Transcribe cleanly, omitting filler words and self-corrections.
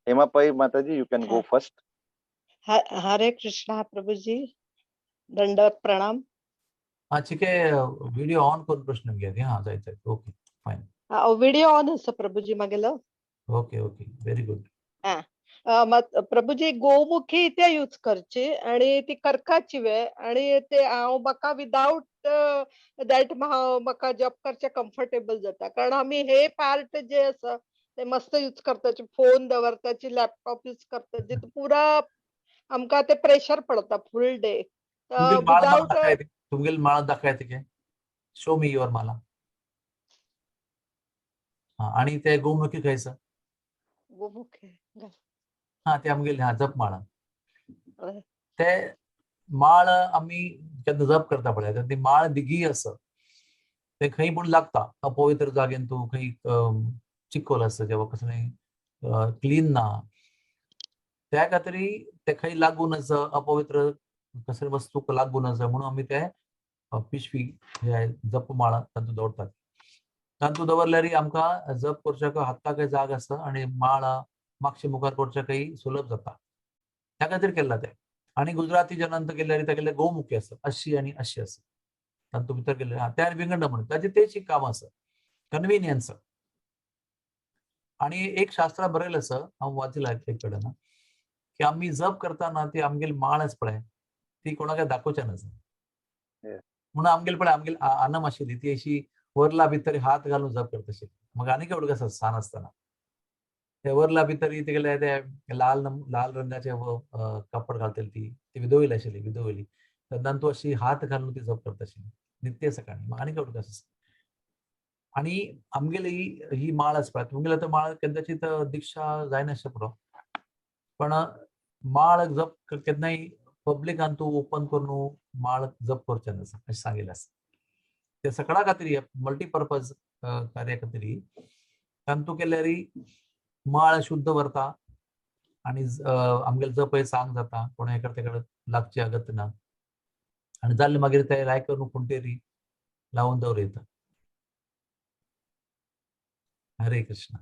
हेमापाई माताजी, you can go first. हरे कृष्णा प्रभुजी, दंडवत प्रणाम. हा ठीक आहे. व्हिडिओ ऑन करून प्रश्न घ्या. हा जायचं. Okay fine. व्हिडिओ ऑन असं प्रभुजी मागेलं. Okay okay very good. मग प्रभुजी गोमुखी इथे यूज करची आणि ती कर्काची वे आणि ते हांव म्हाका विदाउट दॅट म्हाका जॉब करचे कम्फर्टेबल जाता, कारण आम्ही हे पार्ट जे आसा ते मस्त यूज करताचे, फोन दवरताची, लॅपटॉप यूज करताची, पुरा आमकां ते प्रेशर पडता फुल डे. विदाउट तुमगेल माळ दाखवायचे की शो मी युअर माला. हा आणि ते गोमुखी खायचं. गोमुखी हा ते आमगेले हा जप माळ. ते माळ आम्ही केन्ना जप करता पळय ती माळ दिगी असं ते खंय पण लागता. अपवित्र जागेन तू खंय चिखल आसा जेव्हा कसं क्लीन ना त्या खातीर ते खंय लागून असं अपवित्र कसले वस्तूक लागून असं म्हणून आम्ही ते पिशवी जप माळ तातूंत दवरतात. तातूंत दवरल्यार आमकां जप करच्याक हाताक जाग आसता आणि माळ मागचे मुखार करच्याकय सुलभ जाता. त्या खातीर केल्ला ते. आणि गुजराती जनांत गेल्यार तागेले गोमुखी आसा, अशी आणि अशी आसा. तातूंत भितर गेले त्या विंगड म्हणून ताची तेची काम आसा, कन्व्हिनियन्स. आणि एक शास्त्रां बरयलें आसा, हांव वाचलां एक कडेन, की आम्ही जप करताना ती आमगेली माळ आसा पळय ती कोणाक दाखोवचे नासा. म्हणून आमगेले पळय आमगेली आनम आशिल्ली ती अशी वरला भितर हात घालून जप करता आशिल्ली. मग आनी केवढं कसं स्थान आसतना ते वरला भितर तेगेले ते लाल रंगाचे कापड घालतली ती विधवयली आशिल्ली विधवयली. तेन्ना तू अशी हात घालून ती जप करता आशिल्ली नित्य सकाळी. मग आनी केवढं कसं. आणि आमगेली ही माळ आसा पळय तुमगेली आतां माळ कदाचित दिक्षा जायनासता पुरो, पण माळ जप केन्नाय पब्लिकान तूं ओपन करून माळ जप करचें नासा अशें सांगिल्लें आसा. ते सकाळा खातीर मल्टीपर्पज कार्या खातीर तातूंत केल्यार माळ शुद्ध व्हरता आणि आमगेले जप सांग जाता, कोण हेका तेका लागची आगत ना. आणि जाल्ले मागीर ते लायक करून कुंटेरी लावून दवरयता. हरे कृष्ण.